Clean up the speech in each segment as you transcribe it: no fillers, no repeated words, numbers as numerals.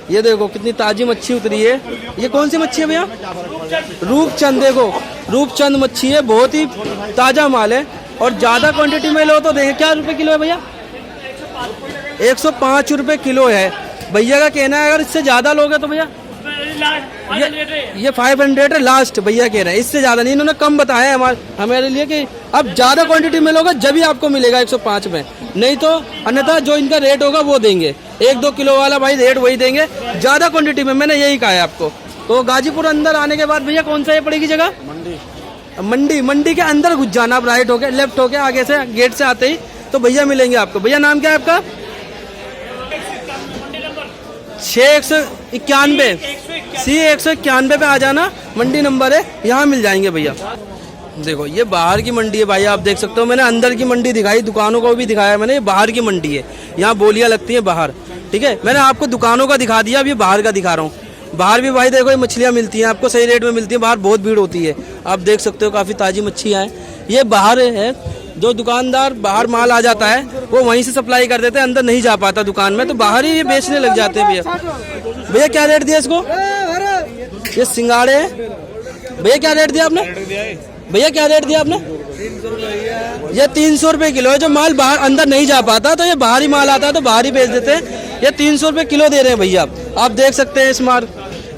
ये देखो कितनी ताजी मच्छी उतरी है। ये कौन सी मच्छी है भैया? रूपचंद। देखो रूपचंद मच्छी है, बहुत ही ताजा माल है और ज्यादा क्वांटिटी में लो तो देखें क्या रुपए किलो है भैया? 105 रुपए किलो है। भैया का कहना है अगर इससे ज्यादा लोगे तो भैया ये 500 है लास्ट, भैया कह रहे हैं, इससे ज्यादा नहीं। इन्होंने कम बताया है हमारे लिए कि अब ज्यादा क्वांटिटी में लोगे जब ही आपको मिलेगा 105 में, नहीं तो अन्यथा जो इनका रेट होगा वो देंगे। 1-2 किलो वाला भाई रेट वही देंगे ज्यादा क्वांटिटी में, मैंने यही कहा है आपको। तो गाजीपुर अंदर आने के बाद भैया कौन सा ये पड़ेगी जगह? मंडी के अंदर घुस जाना आप, राइट होके लेफ्ट होके आगे से गेट से आते ही तो भैया मिलेंगे आपको। भैया नाम क्या है आपका? 6191 C191 पे आ जाना, मंडी नंबर है, यहाँ मिल जाएंगे भैया। देखो ये बाहर की मंडी है भाई, आप देख सकते हो। मैंने अंदर की मंडी दिखाई, दुकानों को भी दिखाया मैंने। ये बाहर की मंडी है, यहाँ बोलियां लगती हैं बाहर, ठीक है। मैंने आपको दुकानों का दिखा दिया, अब ये बाहर का दिखा रहा हूँ। बाहर भी भाई देखो ये मछलियाँ मिलती हैं आपको, सही रेट में मिलती है। बाहर बहुत भीड़ होती है, आप देख सकते हो, काफ़ी ताज़ी मच्छियाँ हैं। ये बाहर है, जो दुकानदार बाहर माल आ जाता है वो वहीं से सप्लाई कर देते हैं, अंदर नहीं जा पाता दुकान में, तो बाहर ही ये बेचने लग जाते हैं भैया। भैया क्या रेट दिया इसको? ये सिंगाड़े है भैया, क्या रेट दिया आपने? भैया क्या रेट दिया आपने? ये 300 रुपए किलो है। जो माल बाहर अंदर नहीं जा पाता तो ये बाहर ही माल आता है तो बाहर ही बेच देते हैं। ये 300 रुपए किलो दे रहे हैं भैया, आप देख सकते हैं।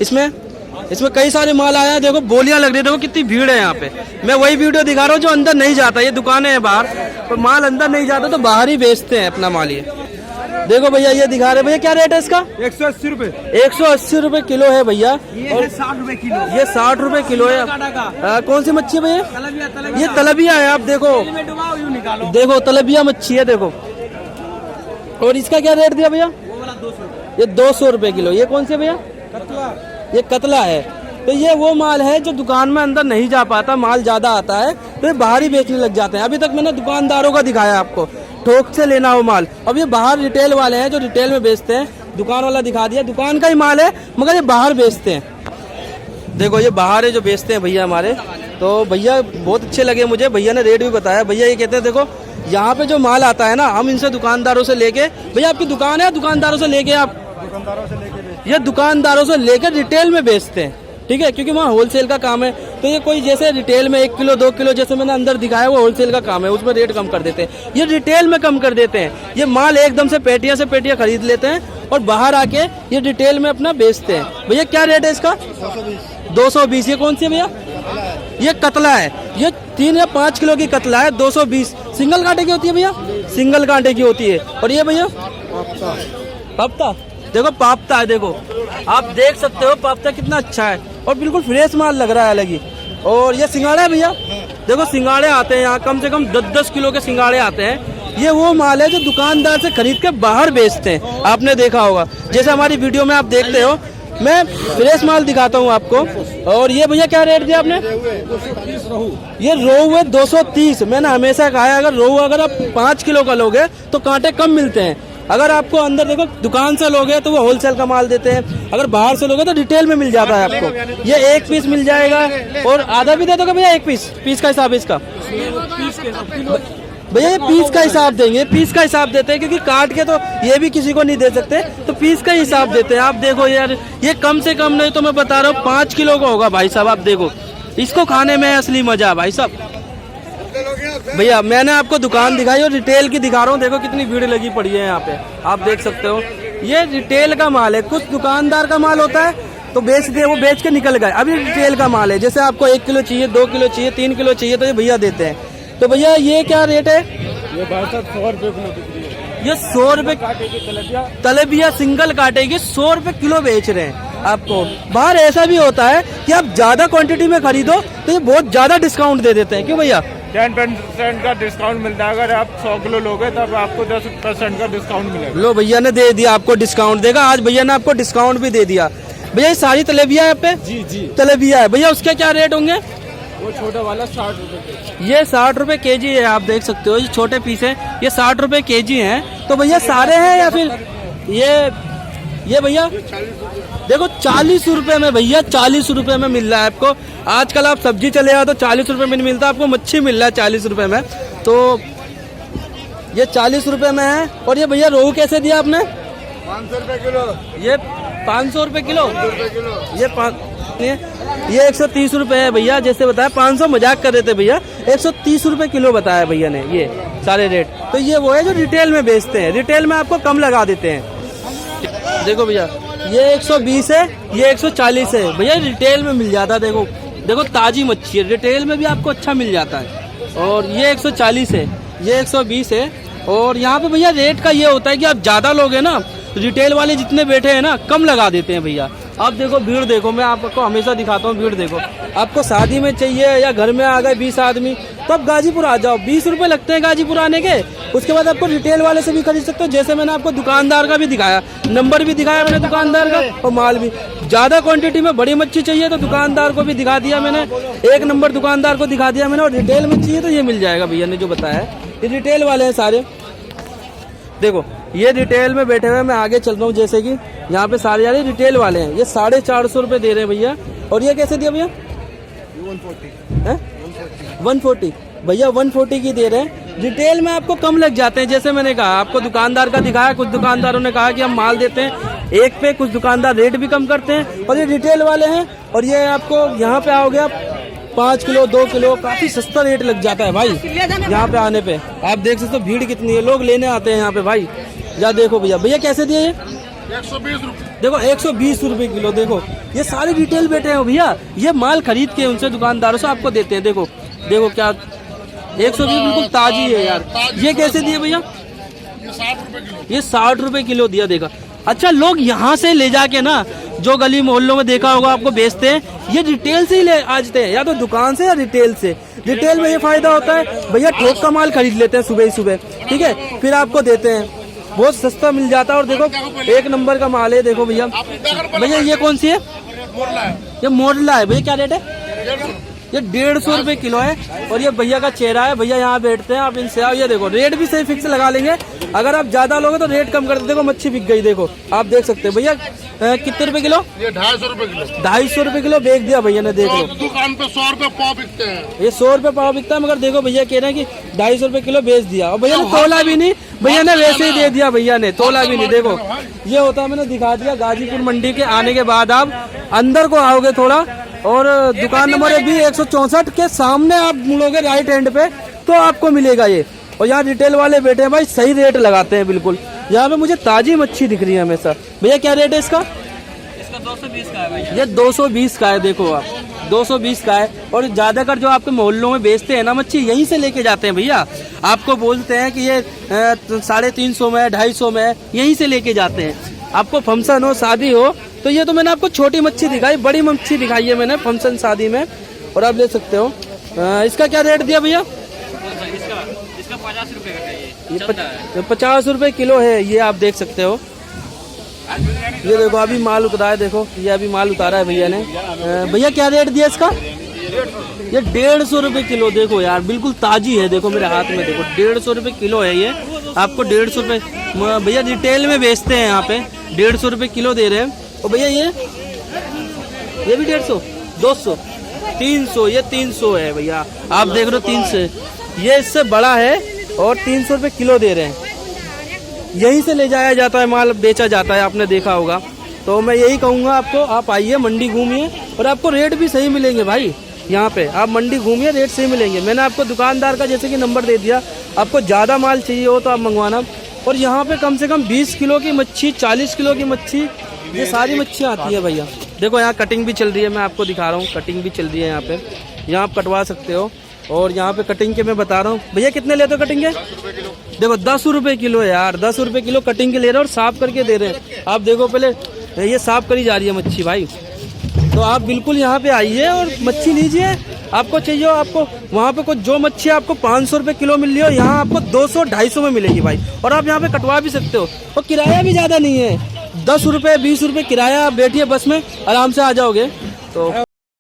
इसमें कई सारे माल आया है, देखो बोलियां लग रही है, देखो कितनी भीड़ है यहाँ पे। मैं वही वीडियो दिखा रहा हूँ जो अंदर नहीं जाता। ये दुकानें हैं बाहर, तो माल अंदर नहीं जाता तो बाहर ही बेचते हैं अपना माल। ये देखो भैया ये दिखा रहे भैया, क्या रेट है इसका? 180 रुपए। 180 रुपए किलो है भैया। और 60 रुपए किलो। ये 60 रुपए किलो है। कौन सी मच्छी है भैया? ये तलबिया है, आप देखो तलबिया मच्छी है, देखो। और इसका क्या रेट दिया भैया? ये 200 रुपए किलो। ये कौन सी भैया? ये कतला है। तो ये वो माल है जो दुकान में अंदर नहीं जा पाता, माल ज्यादा आता है तो ये बाहर ही बेचने लग जाते हैं। अभी तक मैंने दुकानदारों का दिखाया आपको, थोक से लेना हो माल। अब ये बाहर रिटेल वाले हैं जो रिटेल में बेचते हैं, दुकान वाला दिखा दिया, दुकान का ही माल है मगर ये बाहर बेचते हैं। देखो ये बाहर है जो बेचते हैं भैया हमारे। तो भैया बहुत अच्छे लगे मुझे, भैया ने रेट भी बताया। भैया ये कहते हैं देखो यहाँ पे जो माल आता है ना, हम इनसे दुकानदारों से लेके, भैया आपकी दुकान है, दुकानदारों से लेके आप ये दुकानदारों से लेकर रिटेल में बेचते हैं, ठीक है, क्योंकि वहाँ होलसेल का काम है। तो ये कोई जैसे रिटेल में 1 किलो 2 किलो जैसे मैंने अंदर दिखाया वो होलसेल का काम है, उसमें रेट कम कर देते हैं। ये रिटेल में कम कर देते हैं। ये माल एकदम से पेटियां खरीद लेते हैं और बाहर आके ये रिटेल में अपना बेचते हैं। भैया क्या रेट है इसका? 220। ये कौन सी है भैया? ये कतला है। ये 3 या 5 किलो की कतला है, 220। सिंगल कांटे की होती है भैया? सिंगल कांटे की होती है। और ये भैया पाप्ता, देखो पाप्ता है, देखो आप देख सकते हो पाप्ता कितना अच्छा है और बिल्कुल फ्रेश माल लग रहा है अलग ही। और ये सिंगाड़े है भैया, देखो सिंगाड़े आते हैं यहाँ, कम से कम 10-10 किलो के सिंगाड़े आते हैं। ये वो माल है जो दुकानदार से खरीद के बाहर बेचते हैं, आपने देखा होगा। जैसे हमारी वीडियो में आप देखते हो, मैं फ्रेश माल दिखाता हूँ आपको। और ये भैया क्या रेट दिया आपने? ये रोहू है 230। मैंने हमेशा कहा है अगर रोहू अगर आप 5 किलो का लोगे तो कांटे कम मिलते हैं। अगर आपको अंदर देखो दुकान से लोगे तो वो होलसेल का माल देते हैं, अगर बाहर से लोगे तो रिटेल में मिल जाता है आपको। ये 1 पीस मिल जाएगा और आधा भी दे दोगे भैया? 1 पीस का हिसाब है इसका भैया? ये पीस का हिसाब देंगे, पीस का हिसाब देते हैं, क्योंकि काट के तो ये भी किसी को नहीं दे सकते, तो पीस का हिसाब देते हैं। आप देखो यार, ये कम से कम नहीं तो मैं बता रहा हूँ 5 किलो का होगा भाई साहब। आप देखो इसको खाने में असली मजा भाई साहब। भैया मैंने आपको दुकान दिखाई और रिटेल की दिखा रहा हूँ, देखो कितनी भीड़ लगी पड़ी है यहाँ पे, आप देख सकते हो। ये रिटेल का माल है, कुछ दुकानदार का माल होता है तो बेच दे, वो बेच के निकल गए। अभी रिटेल का माल है, जैसे आपको 1 किलो चाहिए, 2 किलो चाहिए, 3 किलो चाहिए तो ये भैया देते हैं। तो भैया ये क्या रेट है? ये 100 रुपए किलो। ये 100 रुपए तलबिया सिंगल काटे की 100 रुपए किलो बेच रहे हैं आपको। बाहर ऐसा भी होता है कि आप ज्यादा क्वांटिटी में खरीदो तो ये बहुत ज्यादा डिस्काउंट दे देते हैं। क्यों भैया? 10% का डिस्काउंट मिलता है। अगर आप 100 किलो लोगे तब आपको 10% का डिस्काउंट मिलेगा। लो भैया ने दे दिया आपको डिस्काउंट, देगा आज भैया ने आपको डिस्काउंट भी दे दिया। भैया ये सारी तलबिया है पे? जी तलबिया है भैया। उसके क्या रेट होंगे? वो छोटा वाला 60 रुपए। ये 60 रुपए केजी है, आप देख सकते हो। ये छोटे पीस है, ये 60 रुपए केजी है। तो भैया सारे हैं या फिर ये भैया देखो 40 रुपए में, भैया 40 रुपए में मिल रहा है आपको। आजकल आप सब्जी चले आओ तो 40 रुपए में नहीं मिलता, आपको मच्छी मिल रहा है 40 रुपए में। तो ये 40 रुपए में है। और ये भैया रोहू कैसे दिया आपने? 500 रुपए किलो। ये 500 रुपए किलो। ये 130 रुपए है भैया, जैसे बताया 500 मजाक कर रहे थे भैया, 130 रुपए किलो बताया भैया ने ये सारे रेट। तो ये वो है जो रिटेल में बेचते हैं, रिटेल में आपको कम लगा देते हैं। देखो भैया ये 120 है, ये 140 है भैया, रिटेल में मिल जाता है। देखो देखो ताजी मच्छी है, रिटेल में भी आपको अच्छा मिल जाता है। और ये 140 है, ये 120 है। और यहाँ पे भैया रेट का ये होता है कि आप ज्यादा लोग हैं ना, रिटेल वाले जितने बैठे हैं ना कम लगा देते हैं भैया। आप देखो भीड़ देखो, मैं आपको हमेशा दिखाता हूँ भीड़ देखो। आपको शादी में चाहिए या घर में आ गए 20 आदमी तो आप गाजीपुर आ जाओ, 20 रुपए लगते हैं गाजीपुर आने के। उसके बाद आपको रिटेल वाले से भी खरीद सकते हो, जैसे मैंने आपको दुकानदार का भी दिखाया, नंबर भी दिखाया मैंने दुकानदार का, और माल भी। ज्यादा क्वांटिटी में बड़ी मच्छी चाहिए तो दुकानदार को भी दिखा दिया मैंने, 1 नंबर दुकानदार को दिखा दिया मैंने। और रिटेल में चाहिए तो ये मिल जाएगा भैया ने जो बताया है, ये रिटेल वाले हैं सारे। देखो ये रिटेल में बैठे हुए, मैं आगे चल रहा हूँ, जैसे कि यहाँ पे सारे यार रिटेल वाले हैं। ये 450 रुपए दे रहे हैं भैया। और ये कैसे दिया भैया? 140 भैया, 140 की दे रहे हैं। रिटेल में आपको कम लग जाते हैं, जैसे मैंने कहा आपको दुकानदार का दिखाया। कुछ दुकानदारों ने कहा कि हम माल देते हैं एक पे, कुछ दुकानदार रेट भी कम करते हैं। और ये रिटेल वाले हैं। और ये आपको यहाँ पे आओगे आप 5 किलो 2 किलो काफी सस्ता रेट लग जाता है भाई। यहाँ पे आने पे आप देख सकते हो भीड़ कितनी है, लोग लेने आते हैं यहाँ पे भाई। या देखो भैया, भैया कैसे दिए? 120 रुपए। देखो 120 रुपए किलो। देखो ये सारे रिटेल बैठे हैं भैया, ये माल खरीद के उनसे दुकानदारों से आपको देते हैं। देखो देखो क्या 120 बिल्कुल ताजी है यार। ये कैसे दिए भैया? ये 60 रुपए किलो दिया। देखा अच्छा, लोग यहाँ से ले जाके ना, जो गली मोहल्लों में देखा होगा आपको बेचते हैं, ये रिटेल से ही ले आजते हैं, या तो दुकान से या रिटेल से। रिटेल में ये फायदा होता है भैया, ठोक का माल खरीद लेते हैं सुबह ही सुबह, ठीक है, फिर आपको देते हैं, बहुत सस्ता मिल जाता है। और देखो 1 नंबर का माल है। देखो भैया, भैया ये कौन सी है? ये मोरला है भैया, क्या रेट है? ये 150 रुपए किलो है। और ये भैया का चेहरा है, भैया यहाँ बैठते हैं, आप इनसे आओ। ये देखो रेट भी सही फिक्स लगा लेंगे, अगर आप ज्यादा लोगे तो रेट कम कर देते। देखो मच्छी बिक गई, देखो आप देख सकते हैं भैया। कितने रुपए किलो? ये 250 रुपए किलो। 250 रुपए किलो बेच दिया भैया ने। देख लो दुकान पे 100 रुपए पाव बिकते हैं, ये 100 रुपए पाव बिकता है, मगर देखो भैया कह रहे हैं कि 250 रुपए किलो बेच दिया। और भैया ने तोला भी नहीं, भैया ने वैसे ही दे दिया, भैया ने तोला भी नहीं। देखो ये होता है, मैंने दिखा दिया। गाजीपुर मंडी के आने के बाद आप अंदर को आओगे थोड़ा, और दुकान नंबर है भी 164 के सामने आप मुड़ोगे राइट हैंड पे तो आपको मिलेगा ये। और यहाँ रिटेल वाले बैठे हैं भाई, सही रेट लगाते हैं बिल्कुल। यहाँ पे मुझे ताजी मच्छी दिख रही है हमेशा। भैया क्या रेट है इसका? इसका 220 का है भैया। ये 220 का है, देखो आप 220 का है। और ज्यादातर जो आपके मोहल्लों में बेचते हैं ना मच्छी, यहीं से लेके जाते हैं भैया। आपको बोलते हैं कि ये 350 में 250 में, यहीं से लेके जाते हैं। आपको फंक्शन हो, शादी हो, तो ये तो मैंने आपको छोटी मच्छी दिखाई, बड़ी मच्छी दिखाई है मैंने फंक्शन शादी में, और आप ले सकते हो। इसका क्या रेट दिया भैया? इसका 50 रुपए का है। 50 रुपए किलो है, ये आप देख सकते हो। ये देखो अभी माल उतारा है, देखो ये अभी माल उतारा है भैया ने। भैया क्या रेट दिया इसका? ये 150 रुपए किलो। देखो यार बिल्कुल ताजी है, देखो मेरे हाथ में, देखो 150 रुपए किलो है ये। आपको 150 रुपए भैया रिटेल में बेचते हैं, यहाँ पे 150 रुपए किलो दे रहे हैं। और भैया ये भी 150, 200, 300, ये 300 है भैया, आप देख रहे हो 300। ये इससे बड़ा है और 300 रुपए किलो दे रहे हैं। यहीं से ले जाया जाता है माल, बेचा जाता है, आपने देखा होगा। तो मैं यही कहूँगा आपको, आप आइए मंडी घूमिए, और आपको रेट भी सही मिलेंगे भाई। यहाँ पे आप मंडी घूमिए, रेट सही मिलेंगे। मैंने आपको दुकानदार का जैसे कि नंबर दे दिया, आपको ज़्यादा माल चाहिए हो तो आप मंगवाना। और यहाँ पे कम से कम 20 किलो की मच्छी, 40 किलो की मच्छी, ये सारी मच्छी आती है भैया। देखो यहाँ कटिंग भी चल रही है, मैं आपको दिखा रहा हूँ, कटिंग भी चल रही है यहाँ पे, यहाँ आप कटवा सकते हो। और यहाँ पे कटिंग के मैं बता रहा हूँ। भैया कितने लेते हो कटिंग के? देखो 10 रुपए किलो है यार, 10 रुपए किलो कटिंग के ले रहे हैं, और साफ करके दे रहे हैं। आप देखो पहले ये साफ करी जा रही है मच्छी भाई। तो आप बिल्कुल यहाँ पे आइए और मच्छी लीजिए, आपको चाहिए हो। आपको वहाँ पे कुछ जो मच्छी आपको 500 रुपए किलो मिल रही हो, यहाँ आपको 200-250 में मिलेगी भाई। और आप यहाँ पे कटवा भी सकते हो, और किराया भी ज़्यादा नहीं है, 10 रुपए 20 रुपए किराया। आप बैठिए बस में, आराम से आ जाओगे। तो